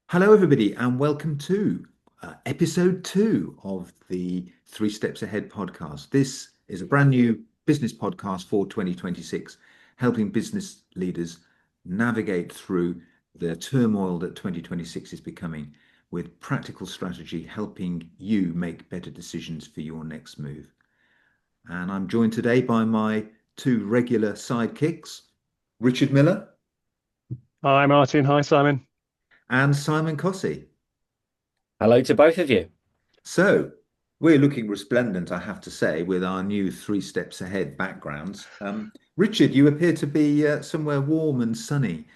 Hello, everybody, and welcome to episode two of the Three Steps Ahead podcast. This is a brand new business podcast for 2026, helping business leaders navigate through the turmoil that 2026 is becoming with practical strategy, helping you make better decisions for your next move. And I'm joined today by my two regular sidekicks, Richard Miller Hi, Martin. Hi, Simon. and Simon Cossey. Hello to both of you. So we're looking resplendent, I have to say, with our new three steps ahead backgrounds. Richard, you appear to be somewhere warm and sunny.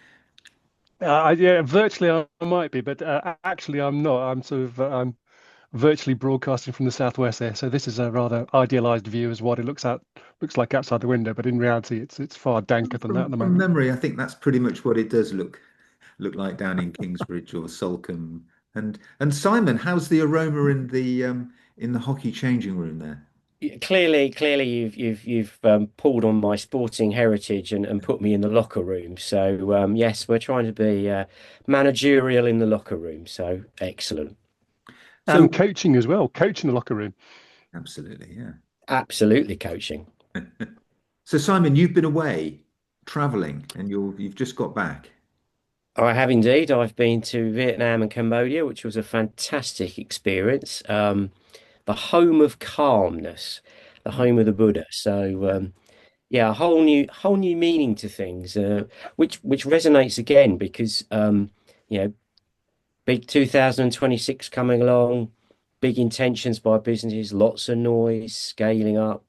Yeah, virtually I might be, but actually I'm not. I'm virtually broadcasting from the southwest there, so this is a rather idealized view as what it looks like outside the window. But in reality, it's far danker than that at the From moment. memory, I think that's pretty much what it does look like down in Kingsbridge or Salcombe. And Simon, how's the aroma in the hockey changing room there? Clearly, you've pulled on my sporting heritage and put me in the locker room. So yes, we're trying to be managerial in the locker room. So excellent. And So coaching as well, coaching the locker room. absolutely, yeah. Absolutely coaching. So Simon, you've been away traveling and you've just got back. I have indeed. I've been to Vietnam and Cambodia, which was a fantastic experience. The home of calmness, the home of the Buddha. So yeah, a whole new meaning to things, which resonates again because you know, big 2026 coming along, big intentions by businesses, lots of noise, scaling up.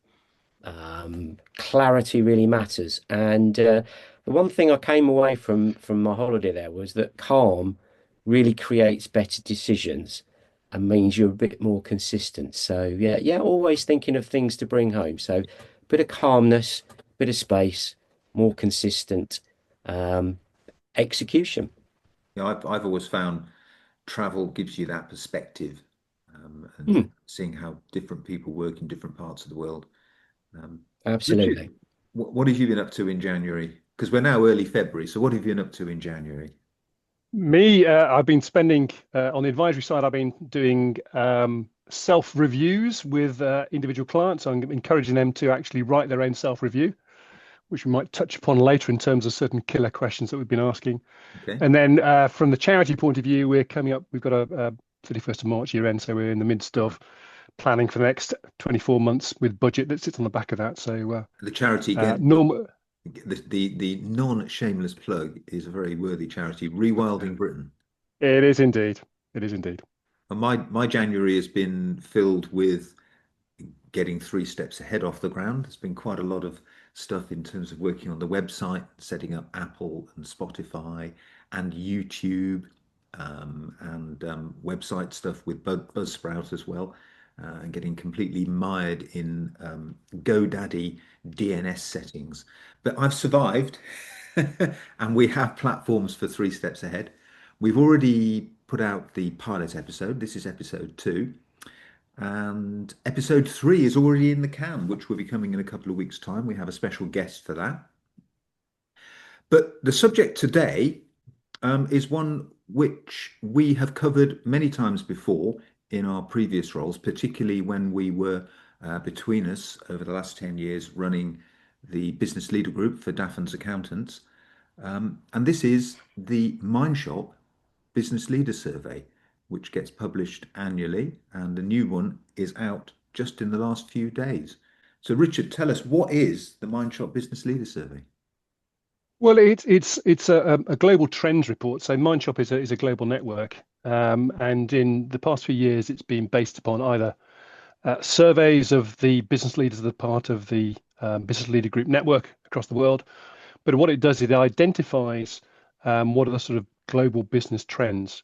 Clarity really matters. And the one thing I came away from my holiday there was that calm really creates better decisions and means you're a bit more consistent. So yeah, always thinking of things to bring home. So bit of calmness, bit of space, more consistent um, execution. I've always found travel gives you that perspective, and Hmm, seeing how different people work in different parts of the world. Um, Richard, absolutely. what have you been up to in January? Because we're now early February, so what have you been up to in January? Me, I've been spending on the advisory side. I've been doing self reviews with individual clients. I'm encouraging them to actually write their own self review, which we might touch upon later in terms of certain killer questions that we've been asking. Okay. And then from the charity point of view, we're coming up, we've got a 31st of March year end, so we're in the midst of planning for the next 24 months with budget that sits on the back of that. So The charity uh, again, normal, the non-shameless plug is a very worthy charity, Rewilding Britain. it is indeed. It is indeed. And my January has been filled with getting three steps ahead off the ground. There's been quite a lot of stuff in terms of working on the website, setting up Apple and Spotify and YouTube, and website stuff with Buzzsprout as well, and getting completely mired in GoDaddy DNS settings. But I've survived, and we have platforms for three steps ahead. We've already put out the pilot episode. This is episode two. And episode three is already in the can, which will be coming in a couple of weeks' time. We have a special guest for that. But the subject today is one which we have covered many times before in our previous roles, particularly when we were between us over the last 10 years running the business leader group for Daffon's Accountants. And this is the Mindshop Business Leader Survey, which gets published annually, and the new one is out just in the last few days. So, Richard, tell us, what is the Mindshop Business Leader Survey? Well, it's a global trends report. So Mindshop is a global network, and in the past few years, it's been based upon either surveys of the business leaders that are part of the business leader group network across the world. But what it does, it identifies what are the sort of global business trends,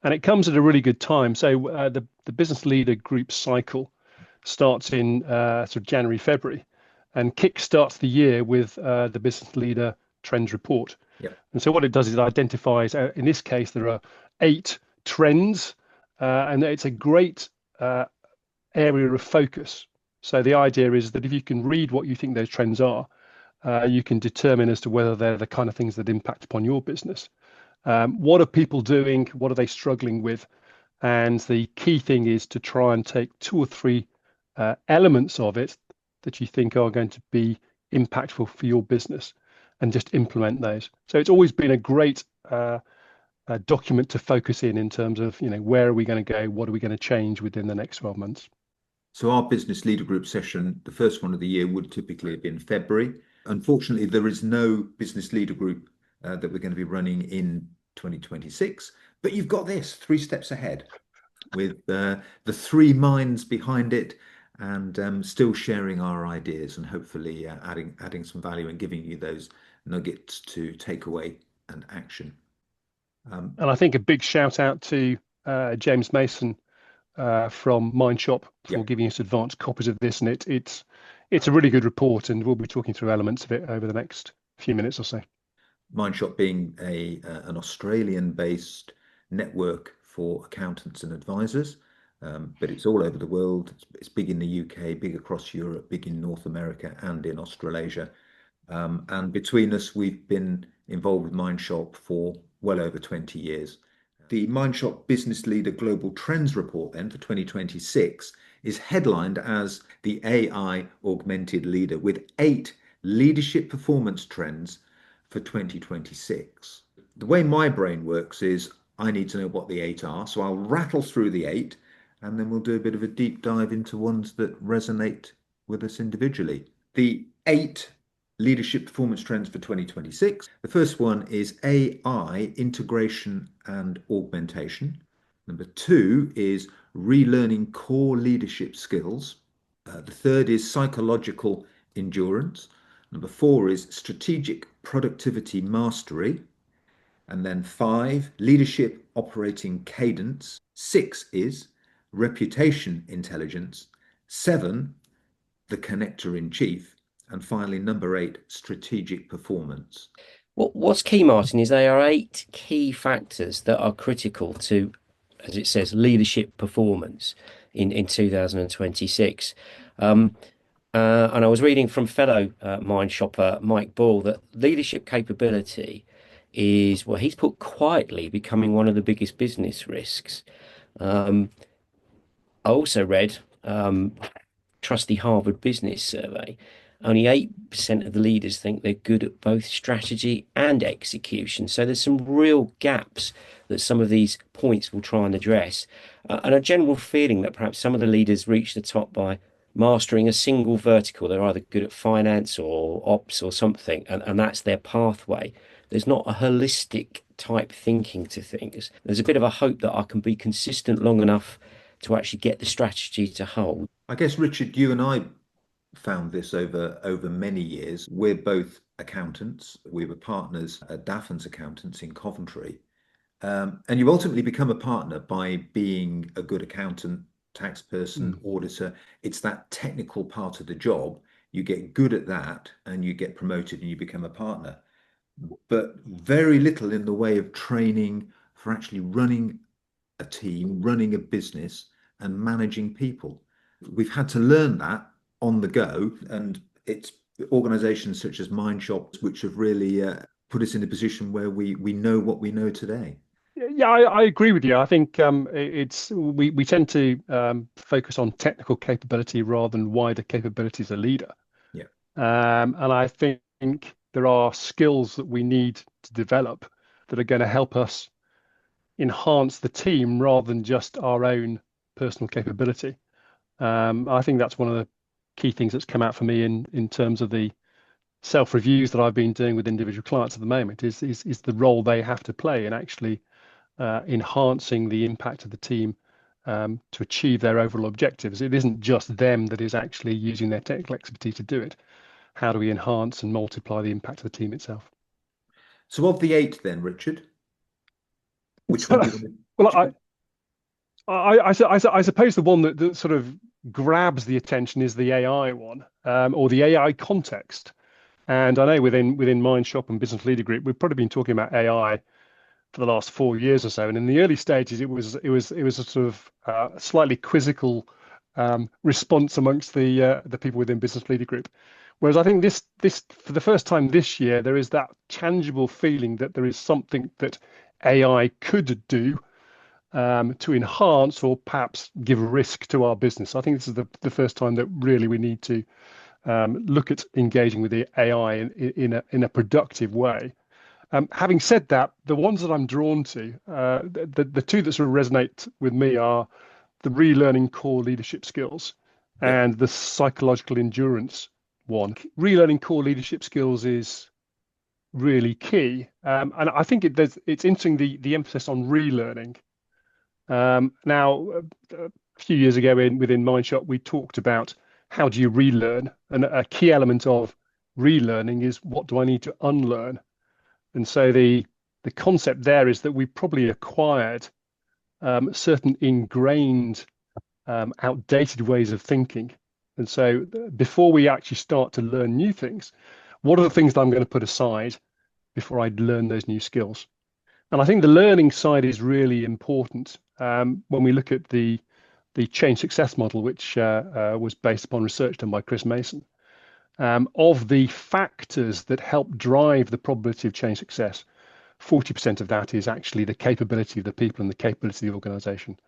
and it comes at a really good time. So the business leader group cycle starts in sort of January, February, and kick starts the year with the business leader trends report. Yep. And so what it does is it identifies, in this case, there are 8 trends, and it's a great area of focus. So the idea is that if you can read what you think those trends are, you can determine as to whether they're the kind of things that impact upon your business. What are people doing? What are they struggling with? And the key thing is to try and take two or three elements of it that you think are going to be impactful for your business and just implement those. So it's always been a great document to focus in terms of, where are we going to go? What are we going to change within the next 12 months? So our business leader group session, the first one of the year, would typically have been February. Unfortunately, there is no business leader group that we're going to be running in 2026. But you've got this 3 steps ahead with the 3 minds behind it, and still sharing our ideas and hopefully adding some value and giving you those nuggets to take away and action. And I think a big shout out to James Mason from Mindshop for giving us advanced copies of this, and it's a really good report, and we'll be talking through elements of it over the next few minutes or so. Mindshop being an Australian-based network for accountants and advisors, but it's all over the world. It's big in the UK, big across Europe, big in North America and in Australasia. And between us, we've been involved with Mindshop for well over 20 years. The Mindshop Business Leader Global Trends Report then for 2026 is headlined as the AI Augmented Leader with 8 leadership performance trends for 2026. The way my brain works is I need to know what the 8 are, so I'll rattle through the 8 and then we'll do a bit of a deep dive into ones that resonate with us individually. The 8 leadership performance trends for 2026. The first one is AI integration and augmentation. Number 2 is relearning core leadership skills. The third is psychological endurance. Number 4 is strategic productivity mastery. And then 5, leadership operating cadence. 6 is reputation intelligence. 7, the connector in chief. And finally, number 8, strategic performance. What's key, Martin, is there are 8 key factors that are critical to, as it says, leadership performance in 2026. And I was reading from fellow mind shopper Mike Ball that leadership capability is, well, he's put quietly becoming one of the biggest business risks. I also read trusty Harvard Business Survey. Only 8% of the leaders think they're good at both strategy and execution. So there's some real gaps that some of these points will try and address. And a general feeling that perhaps some of the leaders reach the top by mastering a single vertical. They're either good at finance or ops or something, and that's their pathway. There's not a holistic type thinking to things. There's a bit of a hope that I can be consistent long enough to actually get the strategy to hold. I guess, Richard, you and I found this over many years. We're both accountants. We were partners at Daffen's Accountants in Coventry. And you ultimately become a partner by being a good accountant, tax person, auditor. It's that technical part of the job. You get good at that and you get promoted and you become a partner. But very little in the way of training for actually running a team, running a business, and managing people. We've had to learn that on the go, and it's organizations such as Mindshop which have really put us in a position where we know what we know today. Yeah, I agree with you. I think we tend to focus on technical capability rather than wider capability as a leader. Yeah. And I think there are skills that we need to develop that are going to help us enhance the team rather than just our own personal capability. I think that's one of the key things that's come out for me in terms of the self-reviews that I've been doing with individual clients at the moment is the role they have to play in actually enhancing the impact of the team to achieve their overall objectives. It isn't just them that is actually using their technical expertise to do it. How do we enhance and multiply the impact of the team itself? So of the 8 then, Richard, which one do you want to... Well, I suppose the one that sort of grabs the attention is the AI one, or the AI context. And I know within Mindshop and Business Leader Group, we've probably been talking about AI for the last 4 years or so. And in the early stages, it was a sort of slightly quizzical response amongst the people within Business Leader Group. Whereas I think this for the first time this year, there is that tangible feeling that there is something that AI could do to enhance or perhaps give a risk to our business. I think this is the first time that really we need to look at engaging with the AI in a productive way. Having said that, the ones that I'm drawn to, the two that sort of resonate with me are the relearning core leadership skills Yep. and the psychological endurance one. Relearning core leadership skills is really key, and I think it's interesting the emphasis on relearning. Now, a few years ago within Mindshop, we talked about how do you relearn, and a key element of relearning is what do I need to unlearn. And so the concept there is that we probably acquired certain ingrained, outdated ways of thinking. And so before we actually start to learn new things, what are the things that I'm going to put aside before I learn those new skills? And I think the learning side is really important. When we look at the change success model, which was based upon research done by Chris Mason, of the factors that help drive the probability of change success, 40% of that is actually the capability of the people and the capability of the organization.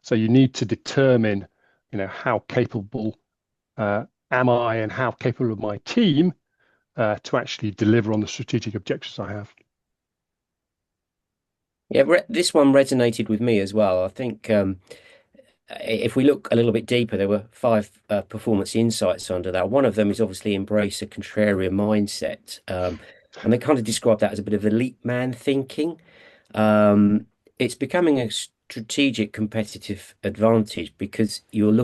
So you need to determine, how capable am I and how capable of my team to actually deliver on the strategic objectives I have. Yeah, this one resonated with me as well. I think if we look a little bit deeper, there were five performance insights under that. One of them is obviously embrace a contrarian mindset. And they kind of describe that as a bit of elite man thinking. It's becoming a strategic competitive advantage because you're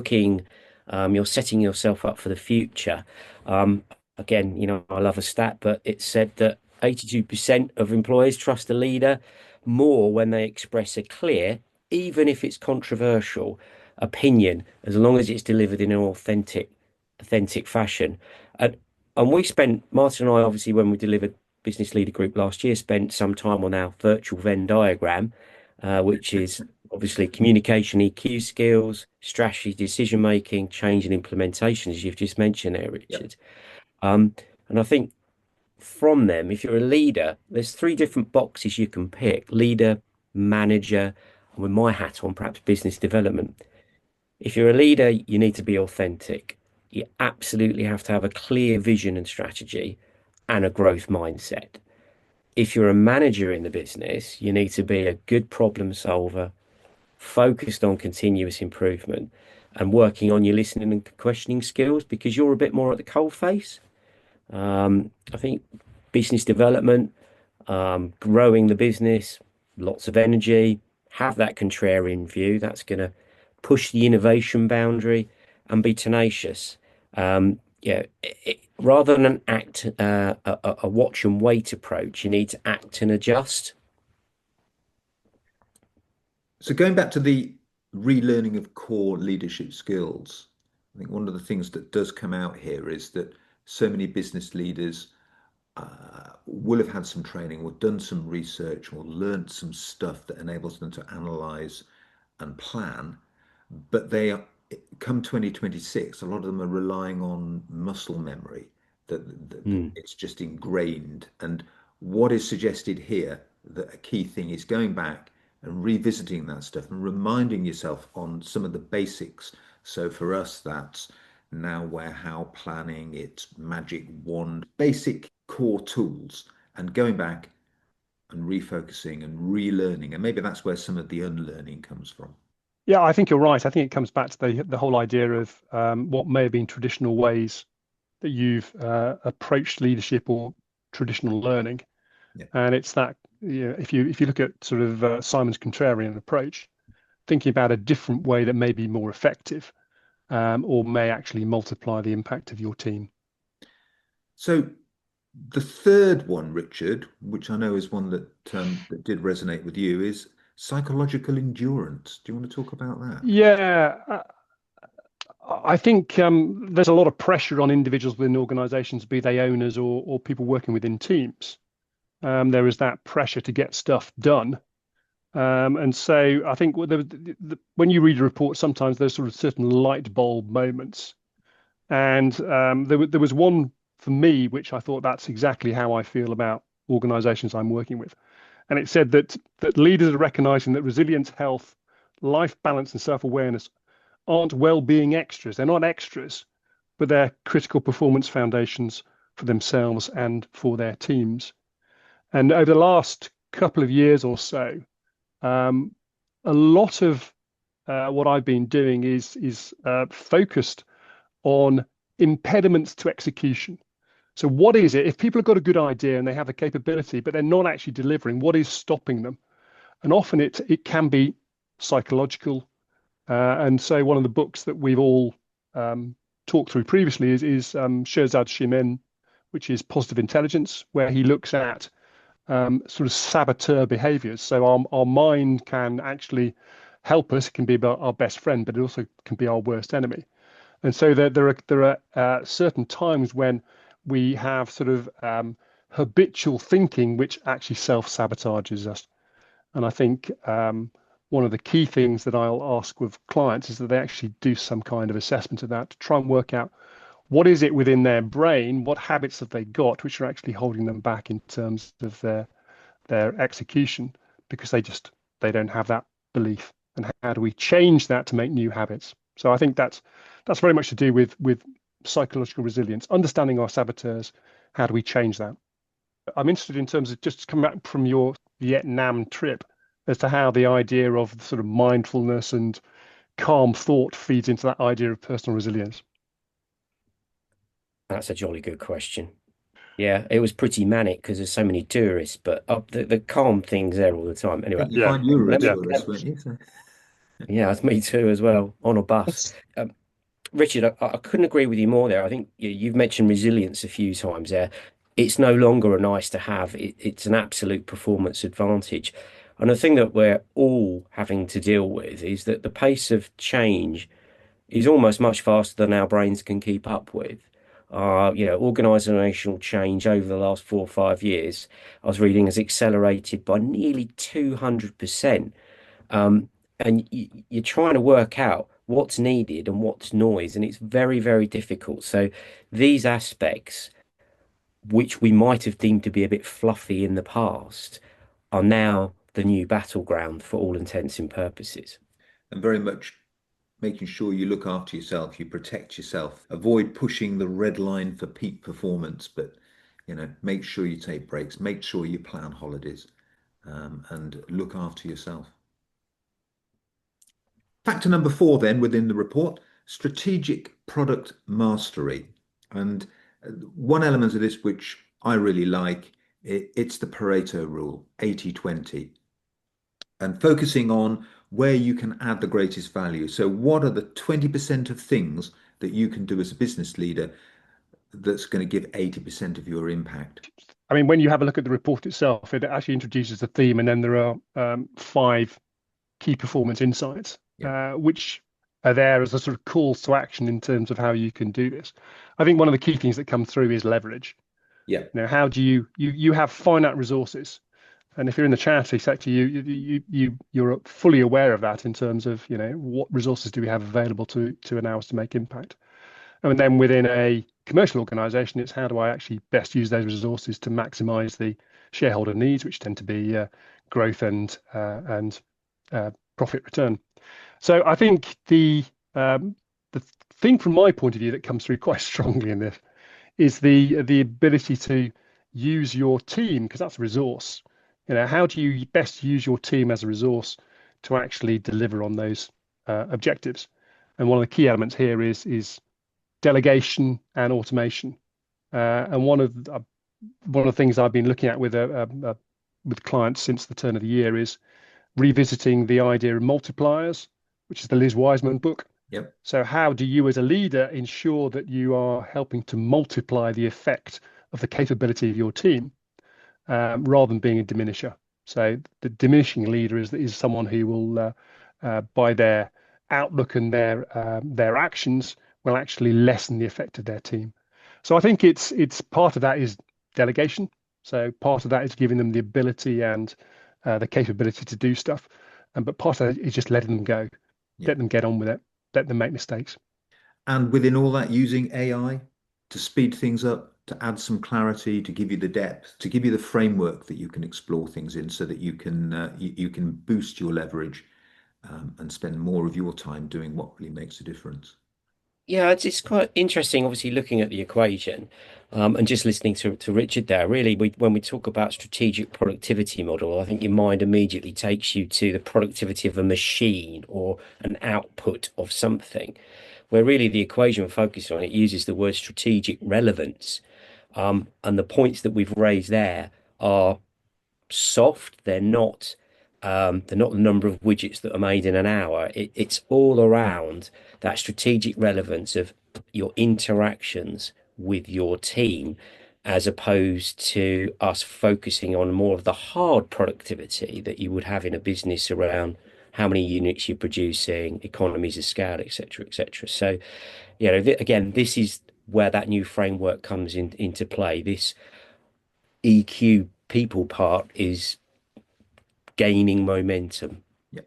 setting yourself up for the future. Again, I love a stat, but it's said that 82% of employees trust a leader more when they express a clear, even if it's controversial, opinion, as long as it's delivered in an authentic fashion. And we spent, Martin and I, obviously, when we delivered Business Leader Group last year, spent some time on our virtual Venn diagram, which is obviously communication EQ skills, strategy, decision making, change and implementation, as you've just mentioned there, Yep. Richard. And I think from them, if you're a leader, there's three different boxes you can pick: leader, manager, and with my hat on, perhaps business development. If you're a leader, you need to be authentic. You absolutely have to have a clear vision and strategy and a growth mindset. If you're a manager in the business, you need to be a good problem solver, focused on continuous improvement and working on your listening and questioning skills because you're a bit more at the coal face. I think business development, growing the business, lots of energy, have that contrarian view. That's going to push the innovation boundary and be tenacious. Rather than act a watch and wait approach, you need to act and adjust. So going back to the relearning of core leadership skills, I think one of the things that does come out here is that so many business leaders will have had some training or done some research or learned some stuff that enables them to analyze and plan, but they are, come 2026, a lot of them are relying on muscle memory, that Mm. it's just ingrained. And what is suggested here, that a key thing is going back and revisiting that stuff and reminding yourself on some of the basics. So for us, that's now where, how, planning, it's magic wand, basic core tools, and going back and refocusing and relearning. And maybe that's where some of the unlearning comes from. Yeah, I think you're right. I think it comes back to the whole idea of what may have been traditional ways that you've approached leadership or traditional learning, Yeah. and it's that if you look at sort of Simon's contrarian approach, thinking about a different way that may be more effective or may actually multiply the impact of your team. So the third one, Richard, which I know is one that did resonate with you, is psychological endurance. Do you want to talk about that? Yeah, I think there's a lot of pressure on individuals within organizations, be they owners or people working within teams. There is that pressure to get stuff done. And so I think when you read a report, sometimes there's sort of certain light bulb moments. And there was one for me, which I thought that's exactly how I feel about organizations I'm working with. And it said that leaders are recognizing that resilience, health, life balance, and self-awareness aren't well-being extras. They're not extras, but they're critical performance foundations for themselves and for their teams. And over the last couple of years or so, a lot of what I've been doing is focused on impediments to execution. So what is it? If people have got a good idea and they have the capability, but they're not actually delivering, what is stopping them? And often it can be psychological. And so one of the books that we've all talked through previously is Shirzad Shimen, which is Positive Intelligence, where he looks at sort of saboteur behaviors. So our mind can actually help us. It can be our best friend, but it also can be our worst enemy. And so there are certain times when we have sort of habitual thinking, which actually self-sabotages us. And I think one of the key things that I'll ask with clients is that they actually do some kind of assessment of that to try and work out what is it within their brain, what habits have they got, which are actually holding them back in terms of their execution, because they don't have that belief. And how do we change that to make new habits? So I think that's very much to do with psychological resilience, understanding our saboteurs. How do we change that? I'm interested in terms of just coming back from your Vietnam trip as to how the idea of sort of mindfulness and calm thought feeds into that idea of personal resilience. That's a jolly good question. Yeah, it was pretty manic because there's so many tourists, but the calm thing's there all the time. I Anyway, think you find you were a let me. tourist, weren't you? So, Yeah, it's me too as well on a bus. Richard, I couldn't agree with you more there. I think you've mentioned resilience a few times there. It's no longer a nice to have. It's an absolute performance advantage. And the thing that we're all having to deal with is that the pace of change is almost much faster than our brains can keep up with. Organizational change over the last 4 or 5 years, I was reading, has accelerated by nearly 200%. And you're trying to work out what's needed and what's noise, and it's very, very difficult. So these aspects, which we might have deemed to be a bit fluffy in the past, are now the new battleground for all intents and purposes. and very much making sure you look after yourself, you protect yourself, avoid pushing the red line for peak performance, but make sure you take breaks, make sure you plan holidays, and look after yourself. Factor number 4 then within the report, strategic product mastery. And one element of this which I really like, it's the Pareto rule, 80-20, and focusing on where you can add the greatest value. So what are the 20% of things that you can do as a business leader that's going to give 80% of your impact? I mean, when you have a look at the report itself, it actually introduces a theme, and then there are 5 key performance insights, which are there as a sort of calls to action in terms of how you can do this. I think one of the key things that come through is leverage. Yeah. How do you have finite resources, and if you're in the charity sector, you're fully aware of that in terms of what resources do we have available to allow us to make impact. And then within a commercial organization, it's how do I actually best use those resources to maximize the shareholder needs, which tend to be growth and profit return. So I think the thing from my point of view that comes through quite strongly in this is the ability to use your team, because that's a resource. How do you best use your team as a resource to actually deliver on those objectives? And one of the key elements here is delegation and automation. And one of the things I've been looking at with clients since the turn of the year is revisiting the idea of multipliers, which is the Liz Wiseman book. Yep. So how do you as a leader ensure that you are helping to multiply the effect of the capability of your team, rather than being a diminisher? So the diminishing leader is someone who will, by their outlook and their actions, will actually lessen the effect of their team. So I think it's part of that is delegation. So part of that is giving them the ability and the capability to do stuff, but part of it is just letting them go, let them get on with it, let them make mistakes. And within all that, using AI to speed things up, to add some clarity, to give you the depth, to give you the framework that you can explore things in, so that you can boost your leverage, and spend more of your time doing what really makes a difference. Yeah, it's quite interesting, obviously, looking at the equation and just listening to Richard there. Really, when we talk about strategic productivity model, I think your mind immediately takes you to the productivity of a machine or an output of something, where really the equation we're focused on, it uses the word strategic relevance. And the points that we've raised there are soft. They're not the number of widgets that are made in an hour. It's all around that strategic relevance of your interactions with your team, as opposed to us focusing on more of the hard productivity that you would have in a business around how many units you're producing, economies of scale, etc., etc. So, again, this is where that new framework comes into play. This EQ people part is gaining momentum. Yeah.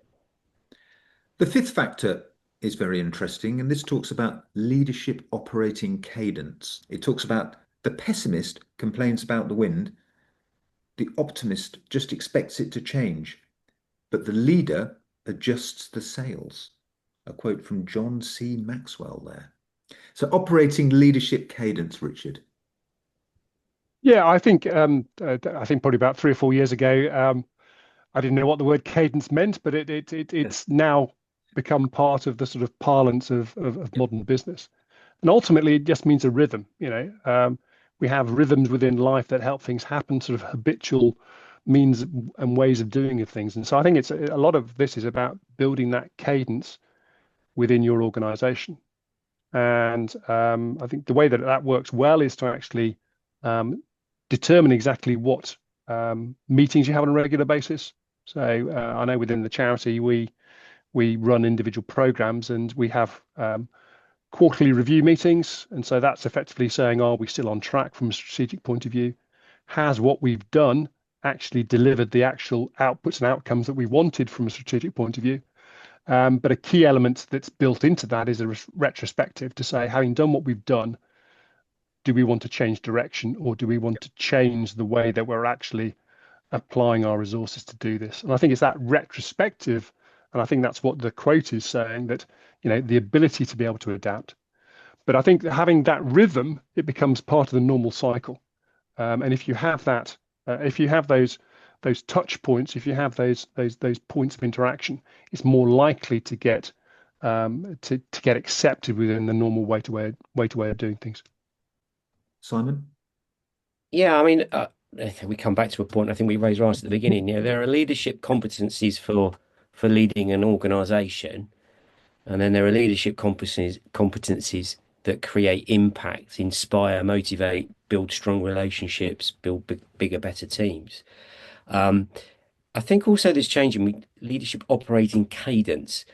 The fifth factor is very interesting, and this talks about leadership operating cadence. It talks about the pessimist complains about the wind, the optimist just expects it to change, but the leader adjusts the sails. A quote from John C. Maxwell there. So, operating leadership cadence, Richard. Yeah, I think probably about 3 or 4 years ago, I didn't know what the word cadence meant, but it's now become part of the sort of parlance of Yeah. modern business. And ultimately, it just means a rhythm. We have rhythms within life that help things happen, sort of habitual means and ways of doing of things. And so I think it's a lot of this is about building that cadence within your organization. And I think the way that that works well is to actually um, determine exactly what meetings you have on a regular basis. So I know within the charity we run individual programs and we have quarterly review meetings, and so that's effectively saying, are we still on track from a strategic point of view? Has what we've done actually delivered the actual outputs and outcomes that we wanted from a strategic point of view? But a key element that's built into that is a retrospective to say, having done what we've done, do we want to change direction, or do we want to change the way that we're actually applying our resources to do this? And I think it's that retrospective, and I think that's what the quote is saying, that the ability to be able to adapt. But I think having that rhythm, it becomes part of the normal cycle. And if you have that, if you have those touch points, if you have those points of interaction, it's more likely to get to get accepted within the normal way of doing things. Simon? Yeah, I mean, we come back to a point I think we raised right at the beginning. There are leadership competencies for leading an organization, and then there are leadership competencies that create impact, inspire, motivate, build strong relationships, build bigger, better teams. Um, I think also this changing leadership operating cadence.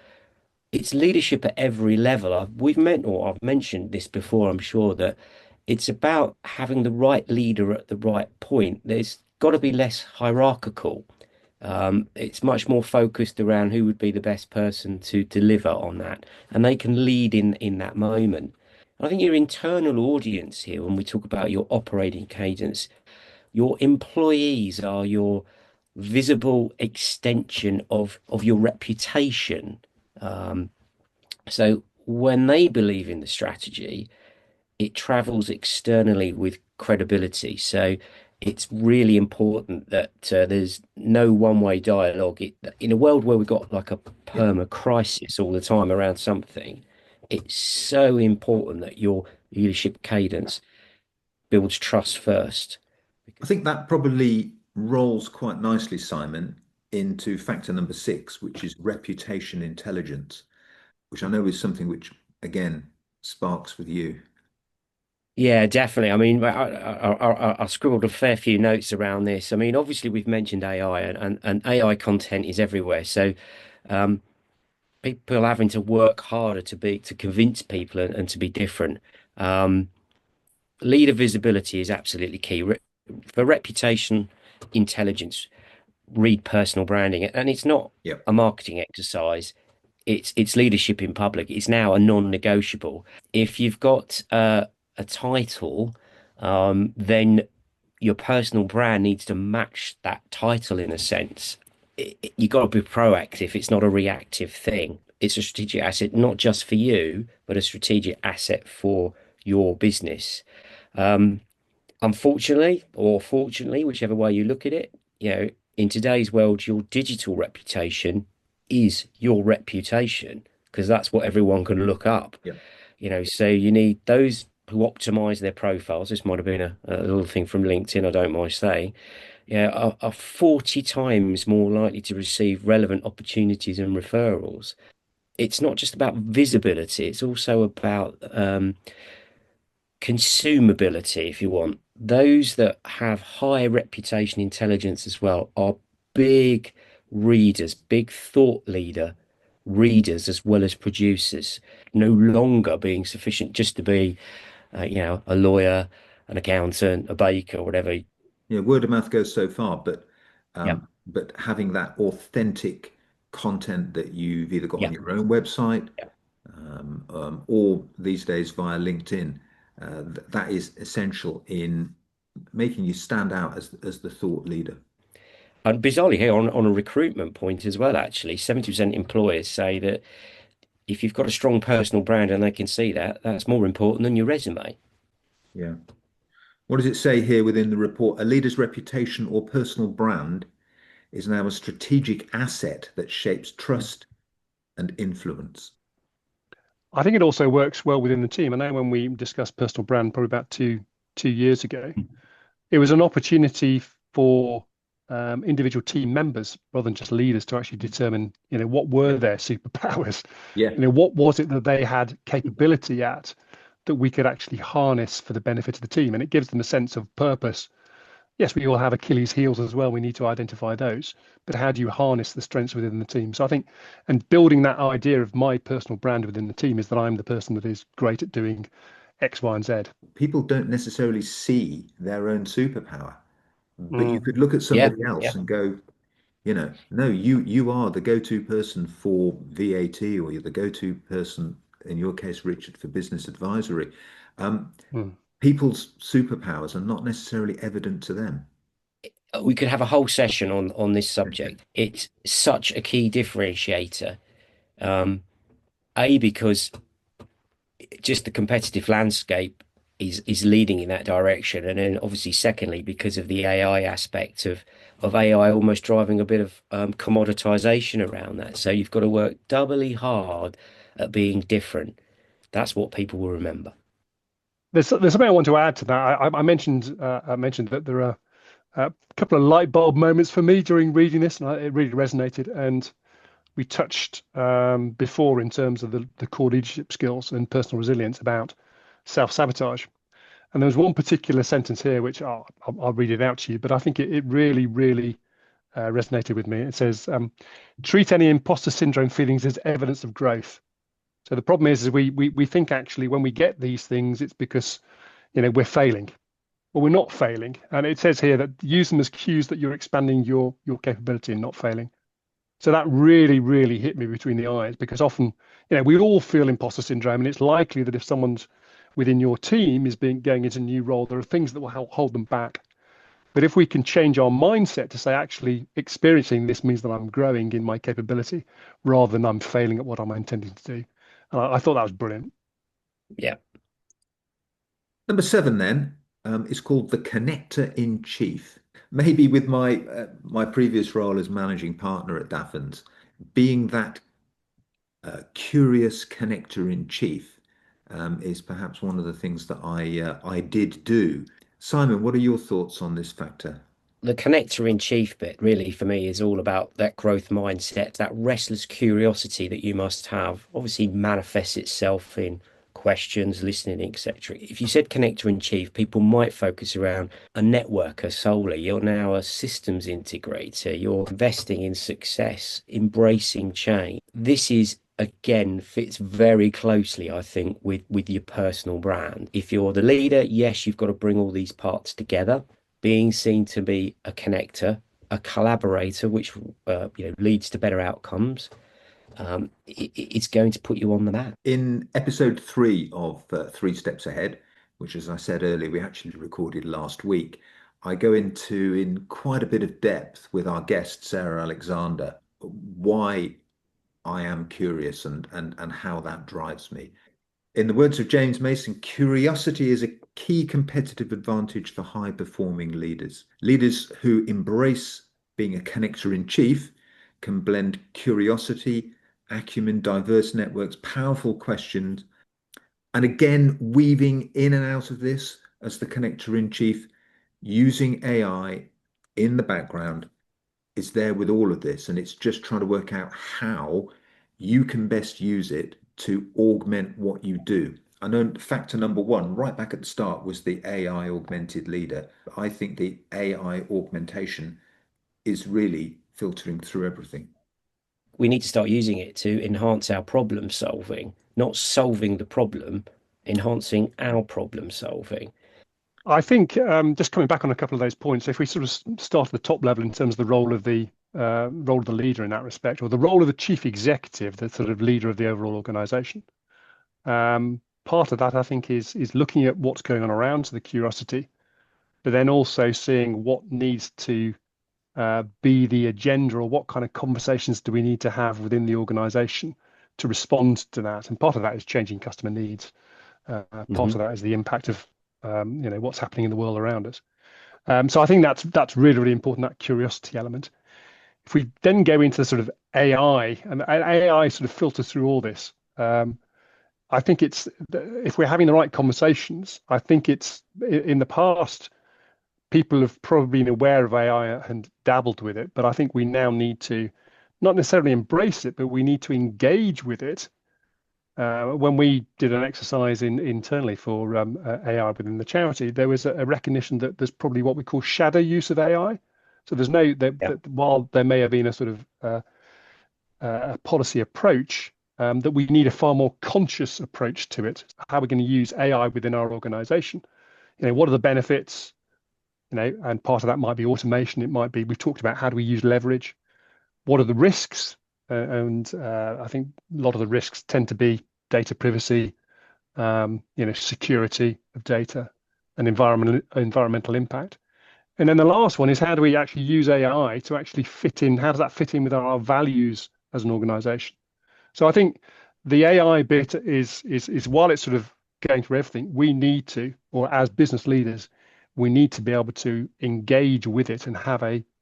It's leadership at every level. I've mentioned this before, I'm sure, that it's about having the right leader at the right point. There's got to be less hierarchical. It's much more focused around who would be the best person to deliver on that, and they can lead in that moment. I think your internal audience here, when we talk about your operating cadence, your employees are your visible extension of your reputation. Um, so when they believe in the strategy, it travels externally with credibility. So it's really important that there's no one-way dialogue. In a world where we've got like a Yeah. perma crisis all the time around something, it's so important that your leadership cadence builds trust first. I think that probably rolls quite nicely, Simon, into factor number six, which is reputation intelligence, which I know is something which, again, sparks with you. Yeah, definitely. I mean, I scribbled a fair few notes around this. I mean, obviously, we've mentioned AI, and AI content is everywhere. So um, people are having to work harder to convince people and to be different. Um, Leader visibility is absolutely key. For reputation intelligence, read personal branding, and it's not Yeah. a marketing exercise. It's leadership in public. It's now a non-negotiable. If you've got a title then your personal brand needs to match that title in a sense. You got to be proactive. It's not a reactive thing. It's a strategic asset, not just for you, but a strategic asset for your business. Um, Unfortunately, or fortunately, whichever way you look at it, in today's world, your digital reputation is your reputation because that's what everyone can look up. Yeah. So you need those who optimize their profiles. This might have been a little thing from LinkedIn, I don't mind saying, are 40 times more likely to receive relevant opportunities and referrals. It's not just about visibility, it's also about consumability, if you want. Those that have high reputation intelligence as well are big readers, big thought leader readers as well as producers, no longer being sufficient just to be, a lawyer, an accountant, a baker, whatever. Yeah, word of mouth goes so far, Yeah, but having that authentic content that you've either got on yeah, your own website, yeah. or these days via LinkedIn, that is essential in making you stand out as the thought leader. And bizarrely here on a recruitment point as well, actually, 70% employers say that if you've got a strong personal brand and they can see that, that's more important than your resume. Yeah. What does it say here within the report? A leader's reputation or personal brand is now a strategic asset that shapes trust and influence. I think it also works well within the team. I know when we discussed personal brand probably about two years ago, it was an opportunity for individual team members rather than just leaders to actually determine, what Yeah. were their superpowers, Yeah. what was it that they had capability at that we could actually harness for the benefit of the team, and it gives them a sense of purpose. Yes, we all have Achilles heels as well. We need to identify those, but how do you harness the strengths within the team? So I think, and building that idea of my personal brand within the team is that I'm the person that is great at doing X, Y, and Z. People don't necessarily see their own superpower, but you Mm. could look at Yeah, somebody else yeah. and go, no, you are the go-to person for VAT, or you're the go-to person, in your case, Richard, for business advisory. Um, Mm. People's superpowers are not necessarily evident to them. We could have a whole session on this subject. It's such a key differentiator. Um, because just the competitive landscape is leading in that direction, and then obviously, secondly, because of the AI aspect of AI almost driving a bit of commoditization around that. So you've got to work doubly hard at being different. That's what people will remember. There's something I want to add to that. I mentioned that there are a couple of light bulb moments for me during reading this, and it really resonated. And we touched before in terms of the core leadership skills and personal resilience about self-sabotage. And there was one particular sentence here which I'll read it out to you, but I think it really, really resonated with me. It says, treat any imposter syndrome feelings as evidence of growth. So the problem is we think actually when we get these things, it's because we're failing. Well, we're not failing, and it says here that use them as cues that you're expanding your capability and not failing. So that really, really hit me between the eyes because often, we all feel imposter syndrome, and it's likely that if someone's within your team is going into a new role, there are things that will help hold them back. But if we can change our mindset to say, actually, experiencing this means that I'm growing in my capability rather than I'm failing at what I'm intending to do. And I thought that was brilliant. Yeah. Number seven, then, is called the connector in chief. Maybe with my previous role as managing partner at Daffins, being that curious connector in chief is perhaps one of the things that I did do. Simon, what are your thoughts on this factor? The connector in chief bit really for me is all about that growth mindset, that restless curiosity that you must have. Obviously, manifests itself in questions, listening, etc. If you said connector in chief, people might focus around a networker solely. You're now a systems integrator. You're investing in success, embracing change. This is again fits very closely, I think, with your personal brand. If you're the leader, yes, you've got to bring all these parts together, being seen to be a connector, a collaborator, which leads to better outcomes. It's going to put you on the map. In episode 3 of Three Steps Ahead, which, as I said earlier, we actually recorded last week, I go into in quite a bit of depth with our guest, Sarah Alexander, why I am curious and how that drives me. In the words of James Mason, curiosity is a key competitive advantage for high performing leaders. Leaders who embrace being a connector in chief can blend curiosity, acumen, diverse networks, powerful questions, and again, weaving in and out of this as the connector in chief, using AI in the background is there with all of this. And it's just trying to work out how you can best use it to augment what you do. I know factor number one, right back at the start, was the AI augmented leader. I think the AI augmentation is really filtering through everything. We need to start using it to enhance our problem solving, not solving the problem, enhancing our problem solving. I think just coming back on a couple of those points, if we sort of start at the top level in terms of the role of the leader in that respect, or the role of the chief executive, the sort of leader of the overall organization. Part of that, I think, is looking at what's going on around, so the curiosity, but then also seeing what needs to be the agenda, or what kind of conversations do we need to have within the organization to respond to that. And part of that is changing customer needs. Part of that is the impact of what's happening in the world around us. So I think that's really, really important, that curiosity element. If we then go into sort of AI, and AI sort of filters through all this, I think it's, if we're having the right conversations, I think it's, in the past, people have probably been aware of AI and dabbled with it, but I think we now need to not necessarily embrace it, but we need to engage with it. When we did an exercise internally for AI within the charity, there was a recognition that there's probably what we call shadow use of AI. So there's that while there may have been a sort of a policy approach, that we need a far more conscious approach to it. How we're going to use AI within our organization. What are the benefits? And part of that might be automation. It might be, we've talked about how do we use leverage? What are the risks? I think a lot of the risks tend to be data privacy, security of data, and environmental impact. And then the last one is, how do we actually use AI to actually fit in? How does that fit in with our values as an organization? So I think the AI bit is while it's sort of going through everything, we need to, or as business leaders, we need to be able to engage with it and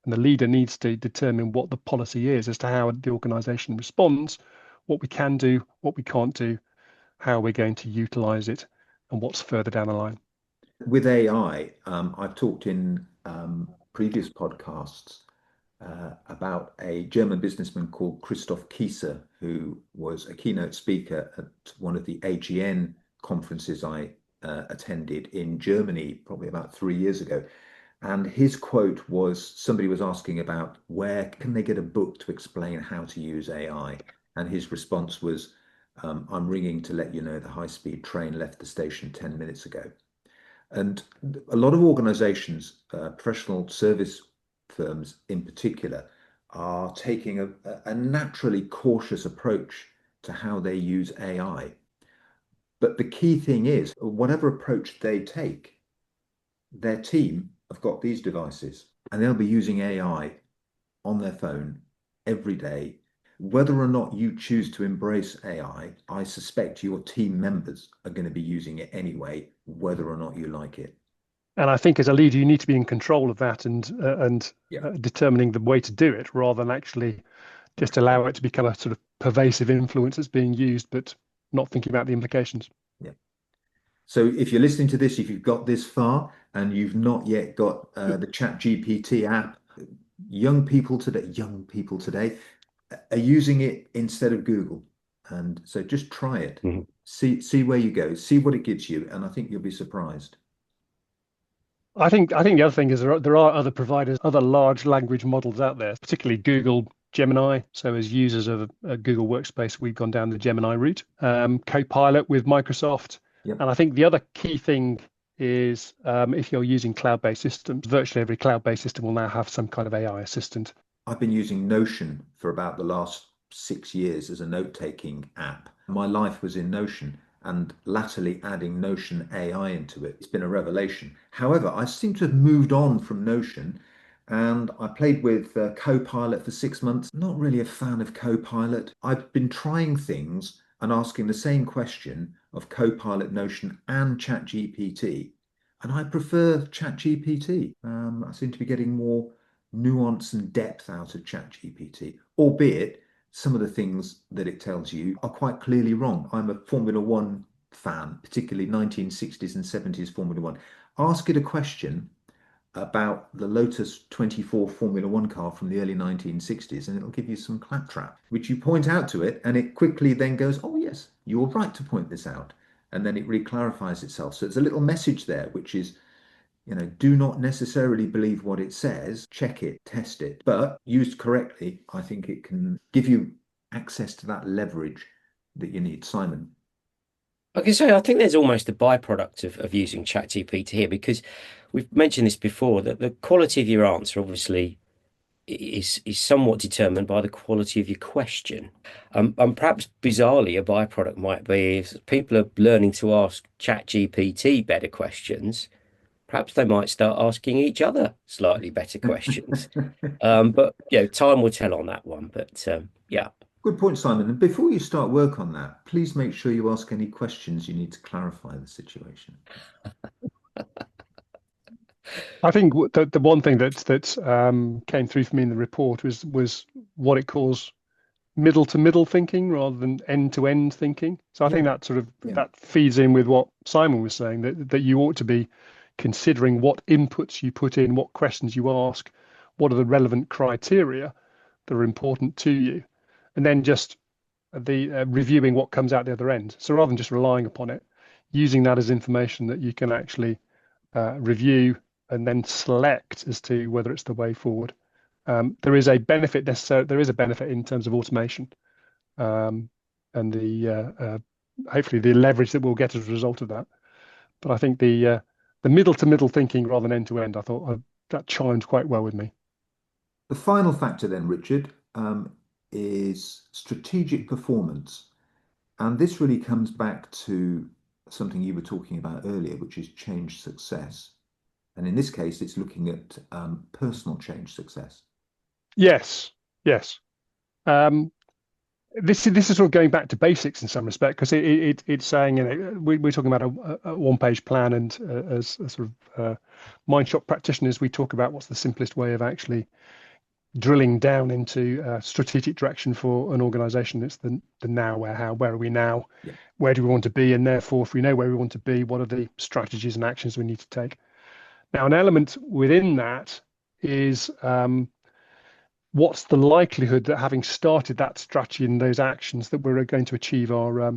and the leader needs to determine what the policy is as to how the organization responds, what we can do, what we can't do, how we're going to utilize it, and what's further down the line. With AI, I've talked in previous podcasts about a German businessman called Christoph Kieser, who was a keynote speaker at one of the AGN conferences I attended in Germany probably about 3 years ago. And his quote was, somebody was asking about where can they get a book to explain how to use AI? And his response was, I'm ringing to let you know the high-speed train left the station 10 minutes ago. And a lot of organizations, professional service firms in particular, are taking a naturally cautious approach to how they use AI. But the key thing is, whatever approach they take, their team have got these devices and they'll be using AI on their phone every day. Whether or not you choose to embrace AI, I suspect your team members are going to be using it anyway, whether or not you like it. And I think as a leader, you need to be in control of that and determining the way to do it, rather than actually just allow it to become a sort of pervasive influence that's being used, but not thinking about the implications. Yeah. So if you're listening to this, if you've got this far and you've not yet got the ChatGPT app, young people today are using it instead of Google. And so just try it, see where you go, see what it gives you. And I think you'll be surprised. I think the other thing is there are other providers, other large language models out there, particularly Google Gemini. So as users of a Google Workspace, we've gone down the Gemini route. Copilot with Microsoft. Yep. And I think the other key thing is if you're using cloud-based systems, virtually every cloud-based system will now have some kind of AI assistant. I've been using Notion for about the last 6 years as a note-taking app. My life was in Notion. and latterly adding Notion AI into it. It's been a revelation. However, I seem to have moved on from Notion, and I played with Copilot for 6 months. Not really a fan of Copilot. I've been trying things and asking the same question of Copilot, Notion, and ChatGPT, and I prefer ChatGPT. I seem to be getting more nuance and depth out of ChatGPT, albeit some of the things that it tells you are quite clearly wrong. I'm a Formula One fan, particularly 1960s and 70s Formula One. Ask it a question about the Lotus 24 Formula One car from the early 1960s, and it'll give you some claptrap, which you point out to it, and it quickly then goes, oh, yes, you're right to point this out. And then it reclarifies itself. So it's a little message there, which is, do not necessarily believe what it says, check it, test it. But used correctly, I think it can give you access to that leverage that you need. Simon. I can say I think there's almost a byproduct of using ChatGPT here, because we've mentioned this before, that the quality of your answer obviously is somewhat determined by the quality of your question. And perhaps bizarrely, a byproduct might be if people are learning to ask ChatGPT better questions, perhaps they might start asking each other slightly better questions. But time will tell on that one. But yeah. Good point, Simon. And before you start work on that, please make sure you ask any questions you need to clarify the situation. I think the one thing that came through for me in the report was what it calls middle to middle thinking rather than end to end thinking. So I think that sort of that feeds in with what Simon was saying, that you ought to be considering what inputs you put in, what questions you ask, what are the relevant criteria that are important to you, and then just the reviewing what comes out the other end. So rather than just relying upon it, using that as information that you can actually review and then select as to whether it's the way forward. There is a benefit in terms of automation, and the hopefully the leverage that we'll get as a result of that. But I think the middle to middle thinking rather than end to end, I thought that chimed quite well with me. The final factor then, Richard, is strategic performance. And this really comes back to something you were talking about earlier, which is change success. And in this case, it's looking at personal change success. Yes. This is sort of going back to basics in some respect, because it's saying, we're talking about a one-page plan, and as a sort of Mindshop practitioners, we talk about what's the simplest way of actually drilling down into strategic direction for an organization. It's the now, where, how, where are we now? Yeah. Where do we want to be? And therefore, if we know where we want to be, what are the strategies and actions we need to take? Now, an element within that is what's the likelihood that, having started that strategy and those actions, that we're going to achieve our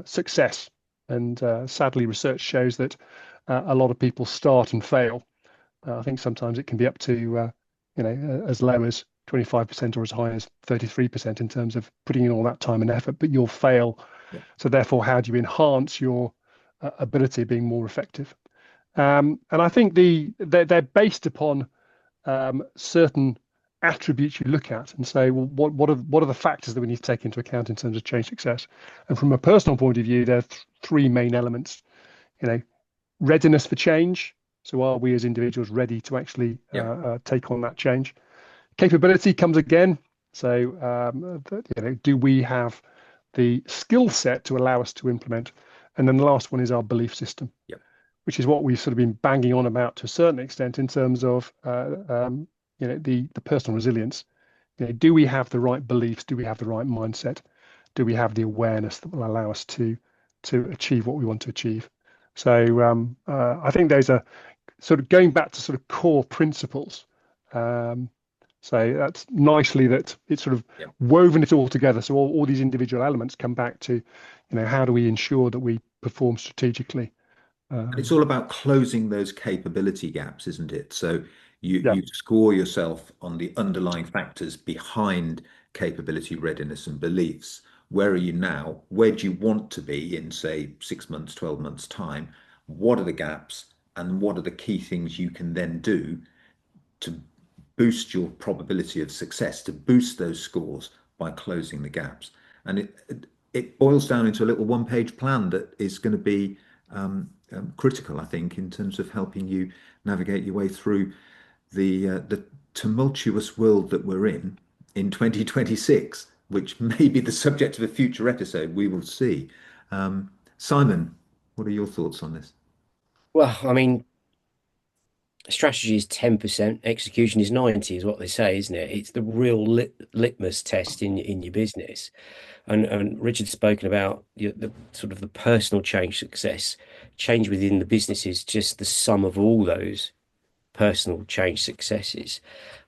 success? And sadly, research shows that a lot of people start and fail. I think sometimes it can be up to as low as 25% or as high as 33% in terms of putting in all that time and effort, but you'll fail. Yeah. So therefore, how do you enhance your ability of being more effective? And I think they're based upon certain attributes you look at and say, well, what are the factors that we need to take into account in terms of change success? And from a personal point of view, there are three main elements. Readiness for change. So are we as individuals ready to actually take on that change? Capability comes again. So do we have the skill set to allow us to implement? And then the last one is our belief system, which is what we've sort of been banging on about to a certain extent in terms of the personal resilience. Do we have the right beliefs? Do we have the right mindset? Do we have the awareness that will allow us to achieve what we want to achieve? So I think those are sort of going back to sort of core principles. So that's nicely that it's sort of woven it all together. So all these individual elements come back to, how do we ensure that we perform strategically? It's all about closing those capability gaps, isn't it? So you score yourself on the underlying factors behind capability, readiness, and beliefs. Where are you now? Where do you want to be in, say, 6 months, 12 months' time? What are the gaps? And what are the key things you can then do to boost your probability of success, to boost those scores by closing the gaps? And it boils down into a little one-page plan that is going to be critical, I think, in terms of helping you navigate your way through the tumultuous world that we're in 2026, which may be the subject of a future episode. We will see. Simon, what are your thoughts on this? Well, I mean, strategy is 10%, execution is 90, is what they say, isn't it? It's the real litmus test in your business. And Richard's spoken about the sort of the personal change success. Change within the business is just the sum of all those personal change successes.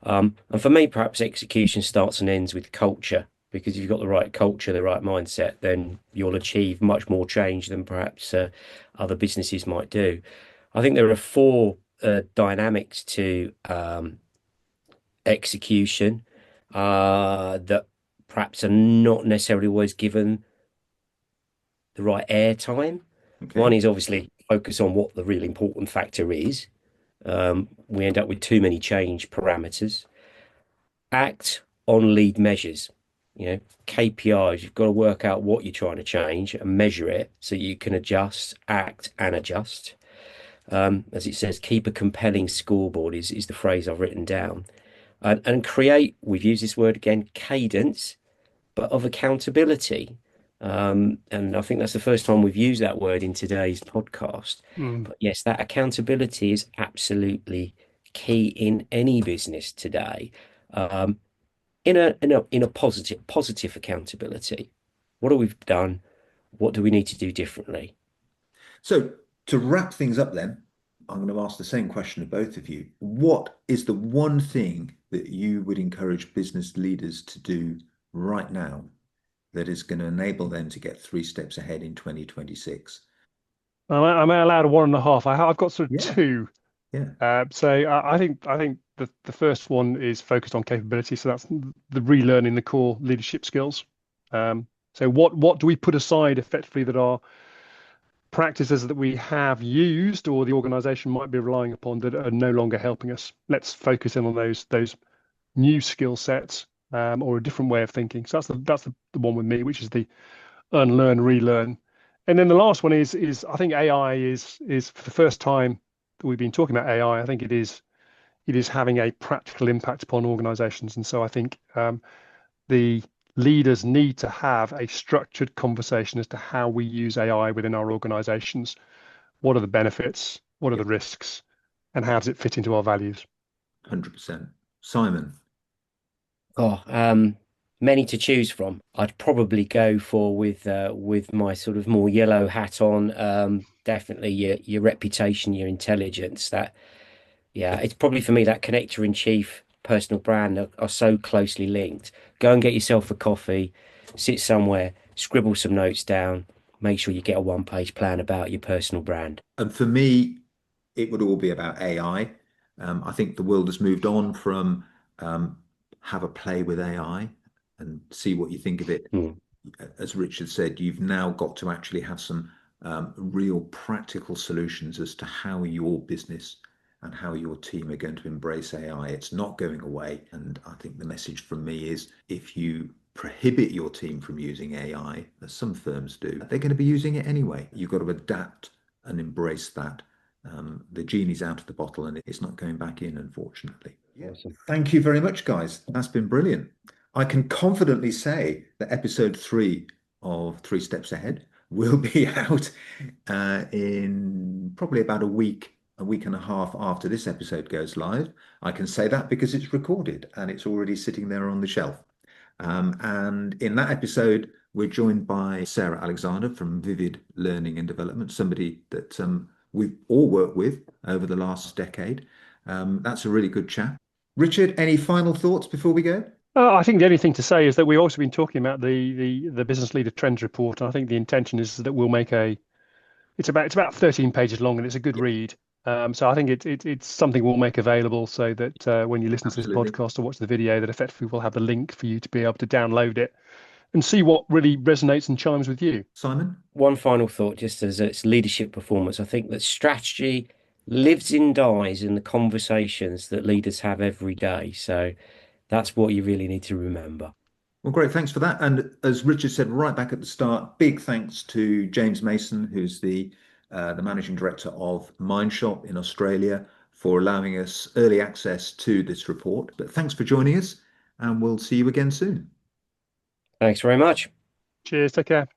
And for me, perhaps execution starts and ends with culture, because if you've got the right culture, the right mindset, then you'll achieve much more change than perhaps other businesses might do. I think there are four dynamics to execution that perhaps are not necessarily always given the right airtime. One Okay. is obviously focus on what the really important factor is. We end up with too many change parameters. Act on lead measures. KPIs, you've got to work out what you're trying to change and measure it so you can adjust, act, and adjust. As it says, keep a compelling scoreboard is the phrase I've written down. And create, we've used this word again, cadence, but of accountability. And I think that's the first time we've used that word in today's podcast. Mm. But yes, that accountability is absolutely key in any business today. Um, in a positive accountability. What have we done? What do we need to do differently? So to wrap things up, then, I'm going to ask the same question of both of you. What is the one thing that you would encourage business leaders to do right now that is going to enable them to get three steps ahead in 2026? Am I allowed a one and a half? I've got sort of Yeah, two. yeah, I think the first one is focused on capability. So that's the relearning the core leadership skills. So what do we put aside effectively that are practices that we have used or the organization might be relying upon that are no longer helping us? Let's focus in on those new skill sets, or a different way of thinking. So that's the one with me, which is the unlearn, relearn. And then the last one is I think AI is for the first time that we've been talking about AI. I think it is having a practical impact upon organizations. And so I think the leaders need to have a structured conversation as to how we use AI within our organizations. What are the benefits? What are yeah, the risks? And how does it fit into our values? 100%. Simon, Oh, many to choose from. I'd probably go for with my sort of more yellow hat on. Definitely your reputation, your intelligence. That Yeah, it's probably for me that connector in chief, personal brand are so closely linked. Go and get yourself a coffee, sit somewhere, scribble some notes down, make sure you get a one-page plan about your personal brand. and for me, it would all be about AI. I think the world has moved on from um, have a play with AI and see what you think of it. Hmm. As Richard said, you've now got to actually have some real practical solutions as to how your business and how your team are going to embrace AI. It's not going away. And I think the message from me is if you prohibit your team from using AI, as some firms do, they're going to be using it anyway. You've got to adapt and embrace that. The genie's out of the bottle and it's not going back in, unfortunately. Yeah. Awesome. Thank you very much, guys. That's been brilliant. I can confidently say that episode 3 of Three Steps Ahead will be out in probably about a week and a half after this episode goes live. I can say that because it's recorded and it's already sitting there on the shelf. And in that episode, we're joined by Sarah Alexander from Vivid Learning and Development, somebody that we've all worked with over the last decade. That's a really good chat. Richard, any final thoughts before we go? I think the only thing to say is that we've also been talking about the business leader trends report, and I think the intention is that we'll make it's about 13 pages long, and it's a good read. So I think it's something we'll make available so that when you listen to this Absolutely. podcast or watch the video, that effectively we'll have the link for you to be able to download it and see what really resonates and chimes with you. Simon? One final thought, just as it's leadership performance, I think that strategy lives and dies in the conversations that leaders have every day. So that's what you really need to remember. Well, great. Thanks for that. And as Richard said right back at the start, big thanks to James Mason, who's the managing director of Mindshop in Australia, for allowing us early access to this report. But thanks for joining us, and we'll see you again soon. Thanks very much. Cheers. Take care.